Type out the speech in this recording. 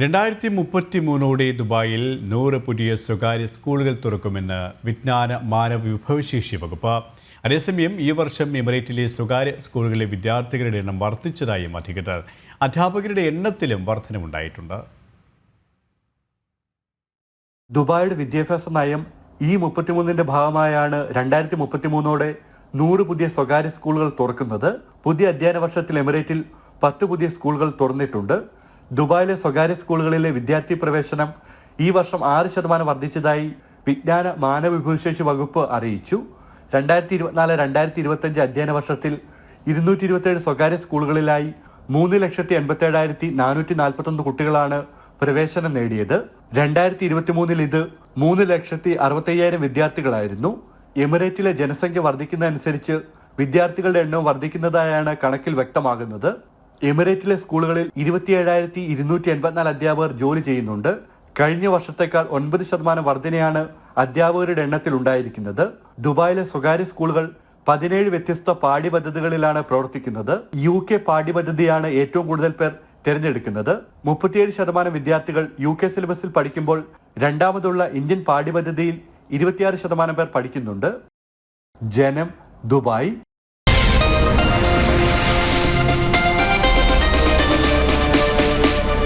2033 ദുബായിൽ 100 പുതിയ സ്വകാര്യ സ്കൂളുകൾ തുറക്കുമെന്ന് വിജ്ഞാന മാനവ വിഭവശേഷി വകുപ്പ്. അതേസമയം ഈ വർഷം എമിറേറ്റിലെ സ്വകാര്യ സ്കൂളുകളിലെ വിദ്യാർത്ഥികളുടെ എണ്ണം വർദ്ധിച്ചതായും അധികൃതർ. അധ്യാപകരുടെ എണ്ണത്തിലും വർധനവുണ്ടായിട്ടുണ്ട്. ദുബായിയുടെ വിദ്യാഭ്യാസ നയം ഈ 33ന്റെ ഭാഗമായാണ് 2033ഓടെ 100 പുതിയ സ്വകാര്യ സ്കൂളുകൾ തുറക്കുന്നത്. പുതിയ അധ്യയന വർഷത്തിൽ എമിറേറ്റിൽ 10 പുതിയ സ്കൂളുകൾ തുറന്നിട്ടുണ്ട്. ദുബായിലെ സ്വകാര്യ സ്കൂളുകളിലെ വിദ്യാർത്ഥി പ്രവേശനം ഈ വർഷം 6% വർദ്ധിച്ചതായി വിജ്ഞാന മാനവ വിഭവശേഷി വകുപ്പ് അറിയിച്ചു. 2024-2025 അധ്യയന വർഷത്തിൽ 227 സ്വകാര്യ സ്കൂളുകളിലായി 3,87,441 കുട്ടികളാണ് പ്രവേശനം നേടിയത്. 2023 ഇത് 3,65,000 വിദ്യാർത്ഥികളായിരുന്നു. എമിറേറ്റിലെ ജനസംഖ്യ വർദ്ധിക്കുന്നതനുസരിച്ച് വിദ്യാർത്ഥികളുടെ എണ്ണം വർദ്ധിക്കുന്നതായാണ് കണക്കിൽ വ്യക്തമാകുന്നത്. എമിറേറ്റിലെ സ്കൂളുകളിൽ 27,284 അധ്യാപകർ ജോലി ചെയ്യുന്നുണ്ട്. കഴിഞ്ഞ വർഷത്തേക്കാൾ 9% വർധനയാണ് അധ്യാപകരുടെ എണ്ണത്തിൽ ഉണ്ടായിരിക്കുന്നത്. ദുബായിലെ സ്വകാര്യ സ്കൂളുകൾ 17 വ്യത്യസ്ത പാഠ്യപദ്ധതികളിലാണ് പ്രവർത്തിക്കുന്നത്. UK പാഠ്യപദ്ധതിയാണ് ഏറ്റവും കൂടുതൽ പേർ തിരഞ്ഞെടുക്കുന്നത്. 37% വിദ്യാർത്ഥികൾ UK സിലബസിൽ പഠിക്കുമ്പോൾ രണ്ടാമതുള്ള ഇന്ത്യൻ പാഠ്യപദ്ധതിയിൽ 26% പേർ പഠിക്കുന്നുണ്ട്. ജനം, ദുബായ്.